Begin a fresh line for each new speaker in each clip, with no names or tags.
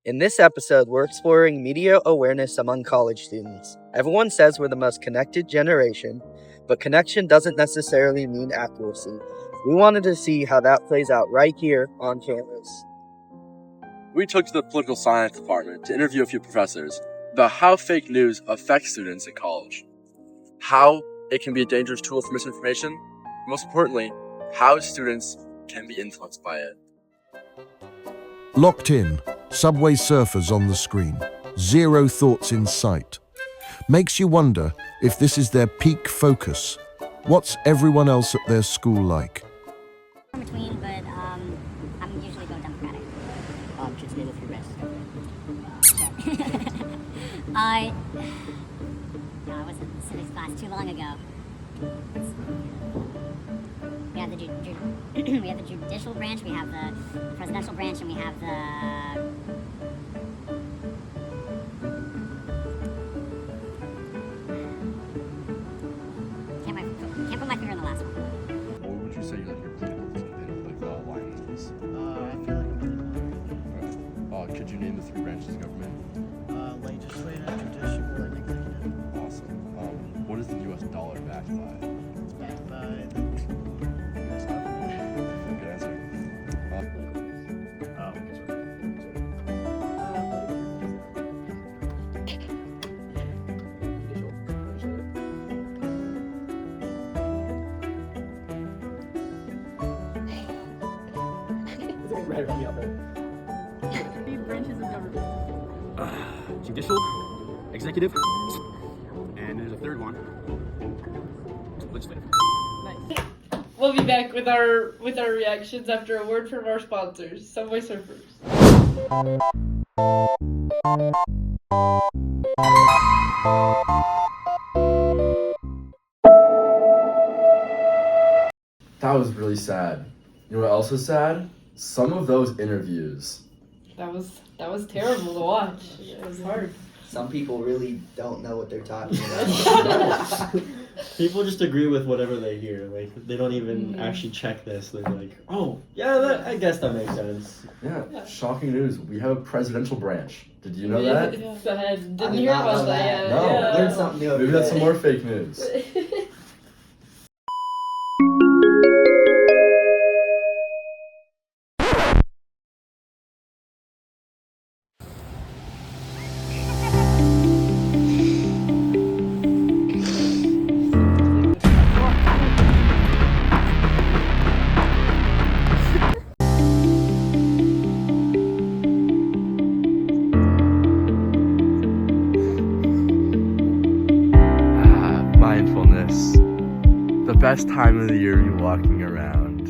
In this episode, we're exploring media awareness among college students. Everyone says we're the most connected generation, but connection doesn't necessarily mean accuracy. We wanted to see how that plays out right here on campus.
We took to the political science department to interview a few professors about how fake news affects students in college, how it can be a dangerous tool for misinformation, and most importantly, how students can be influenced by it.
Locked in, Subway Surfers on the screen, zero thoughts in sight. Makes you wonder if this is their peak focus. What's everyone else at their school like?
In between, but I'm usually vote Democratic.
Kids name a few races.
No, I was in civics class too long ago. We have we have the judicial branch, we have the presidential branch, and we have the can't put my finger in the last one.
What would you say your political line is?
I feel like
Could you name the three branches of government?
legislative, judicial, and executive.
Awesome. What is the U.S. dollar backed by?
It's backed by
Good answer.
Three branches of government. Judicial, executive, and there's a third one. Legislative.
Nice. We'll be back with our reactions after a word from our sponsors, Subway Surfers.
That was really sad. You know what else was sad? Some of those interviews.
That was terrible to watch. It was hard.
Some people really don't know what they're talking about.
People just agree with whatever they hear. Like they don't even actually check this. They're like, "Oh, yeah, I guess that makes sense."
Yeah, shocking news. We have a presidential branch. Did you know that?
I didn't hear about that yet.
No.
Yeah.
Learn something new.
Maybe that's some more fake news. Mindfulness. The best time of the year to be walking around.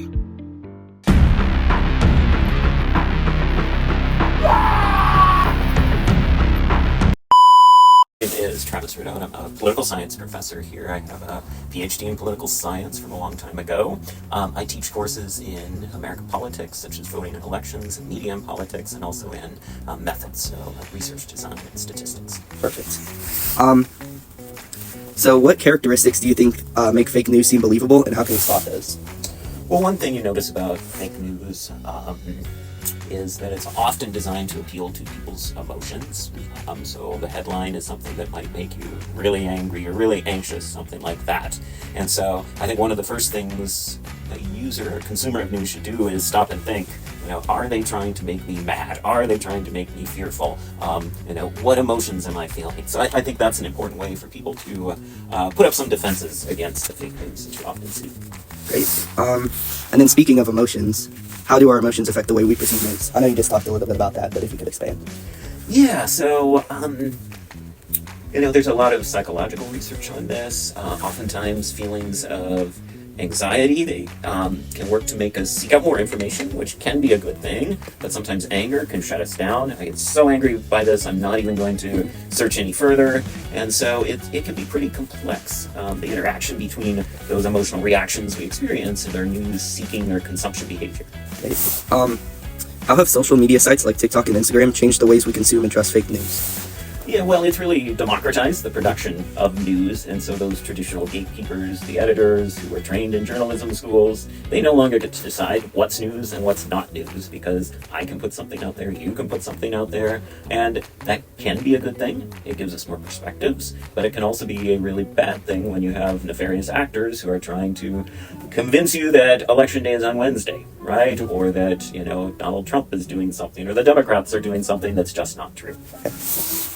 It is Travis Rodone. I'm a political science professor here. I have a PhD in political science from a long time ago. I teach courses in American politics, such as voting in elections, and media and politics, and also in methods, so research design and statistics.
Perfect. So what characteristics do you think make fake news seem believable, and how can we spot those?
Well, one thing you notice about fake news is that it's often designed to appeal to people's emotions. So the headline is something that might make you really angry or really anxious, something like that. And so I think one of the first things a user or consumer of news should do is stop and think, are they trying to make me mad? Are they trying to make me fearful? What emotions am I feeling? So I think that's an important way for people to put up some defenses against the fake news that you often see.
Great. And then speaking of emotions, how do our emotions affect the way we perceive news? I know you just talked a little bit about that, but if you could expand.
Yeah, so, there's a lot of psychological research on this. Oftentimes feelings of anxiety, they can work to make us seek out more information, which can be a good thing, but sometimes anger can shut us down. I get so angry by this, I'm not even going to search any further, and so it can be pretty complex, the interaction between those emotional reactions we experience and our news-seeking or consumption behavior.
How have social media sites like TikTok and Instagram changed the ways we consume and trust fake news?
Yeah, well, it's really democratized the production of news, and so those traditional gatekeepers, the editors who were trained in journalism schools, they no longer get to decide what's news and what's not news, because I can put something out there, you can put something out there, and that can be a good thing. It gives us more perspectives, but it can also be a really bad thing when you have nefarious actors who are trying to convince you that Election Day is on Wednesday, right? Or that, Donald Trump is doing something, or the Democrats are doing something that's just not true.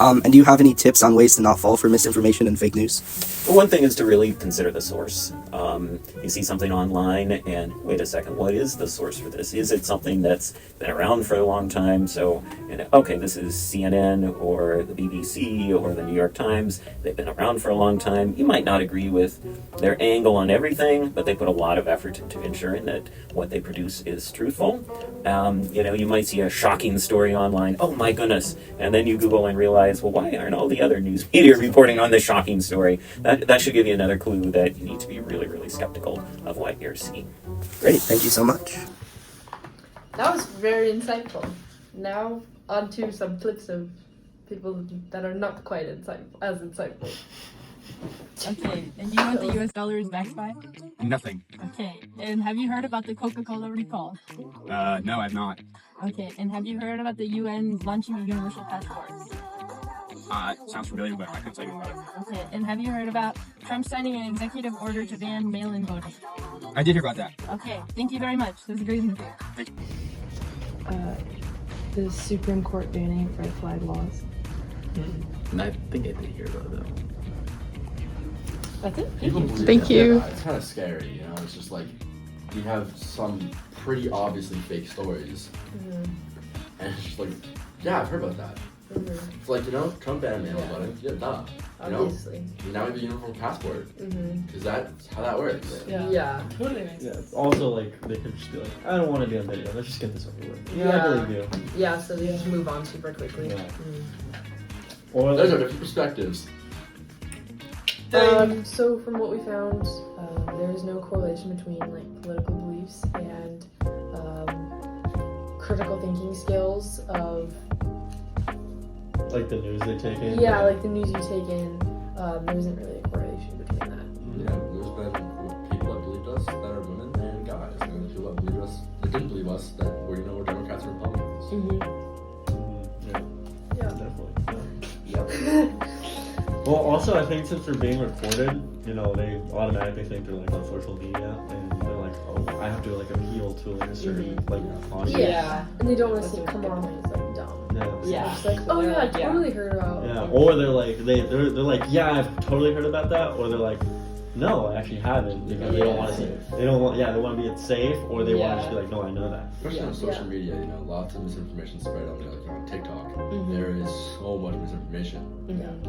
And do you have any tips on ways to not fall for misinformation and fake news?
Well, one thing is to really consider the source. You see something online and wait a second, what is the source for this? Is it something that's been around for a long time? So, okay, this is CNN or the BBC or the New York Times. They've been around for a long time. You might not agree with their angle on everything, but they put a lot of effort into ensuring that what they produce is truthful. You might see a shocking story online. Oh my goodness. And then you Google and realize, well, why aren't all the other news media reporting on this shocking story? That should give you another clue that you need to be really, really skeptical of what you're seeing.
Great, thank you so much.
That was very insightful. Now on to some clips of people that are not quite as insightful.
Okay, and you know what the US dollar is backed by?
Nothing.
Okay, and have you heard about the Coca-Cola recall?
No, I've not.
Okay, and have you heard about the UN launching a universal passport?
Sounds familiar, but I couldn't tell you about it.
Okay, and have you heard about Trump signing an executive order to ban mail-in voting?
I did hear about that.
Okay, thank you very much. This is a great interview.
The Supreme Court banning red flag laws.
I think I did hear about that.
That's it.
Thank you.
It's kind of scary, It's just like we have some pretty obviously fake stories, and it's just like, yeah, I've heard about that. It's like Trump banned mail voting. Yeah, duh.
Obviously.
Now we have a universal passport. Because that's how that works.
Yeah. Totally makes sense.
Yeah. Also, like they could just be like, I don't want to be on video. Let's just get this over with. Yeah, I really do.
Yeah. So they just move on super quickly.
Yeah. Or
those are different perspectives.
So from what we found, there is no correlation between political beliefs and critical thinking skills of
like the news they take in.
Yeah, like the news you take in. There isn't really a correlation between that.
Yeah, there's been people that believed us that are women and guys, and there's people that believed us that didn't believe us that we're Democrats and Republicans.
Yeah, definitely. Yeah. Well, also, I think since they're being recorded, they automatically think they're on social media, and they're like, oh, I have to appeal to a certain audience.
Yeah, and they don't want to come off as dumb.
Yeah.
Just oh yeah, I totally heard about.
Yeah, or they're like they're like, yeah, I've totally heard about that, or they're like, no, I actually haven't, because they don't want to. They don't want. Yeah, they want to be safe, or they want to just be like, no, I know that.
Especially on social media, lots of misinformation spread on on TikTok. There is so much misinformation.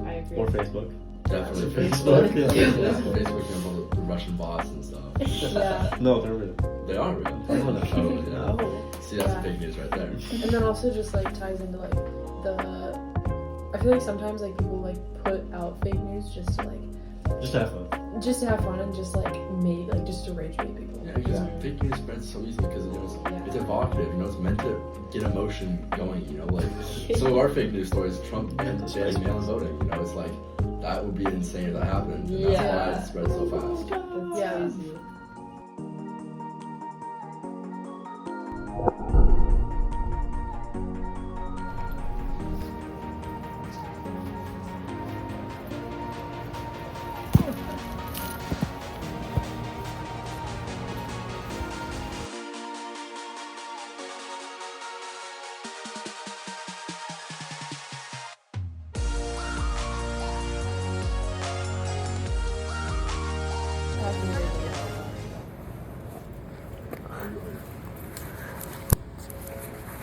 I agree.
Or Facebook.
Definitely
Facebook.
Facebook, the Russian bots and stuff.
Yeah.
No, they're real.
They are real.
Oh, no.
Oh.
See, that's fake news right there.
And then also just ties into the. I feel like sometimes people put out fake news just to
just to have fun.
Just to have fun and just just to rage bait people.
Yeah, because fake news spreads so easily because it's evocative. It's meant to get emotion going. Some of our fake news stories, Trump and mail-in voting. It's like that would be insane if that happened. And that's why it spread so fast.
Yeah.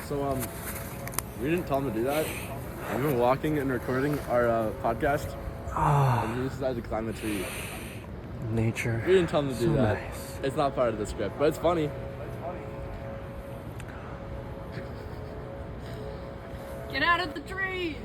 So, we didn't tell him to do that. We've been walking and recording our podcast. And he decided to climb a tree.
Nature.
We didn't tell him to do
So
that.
nice.
It's not part of the script, but it's funny.
Get out of the tree!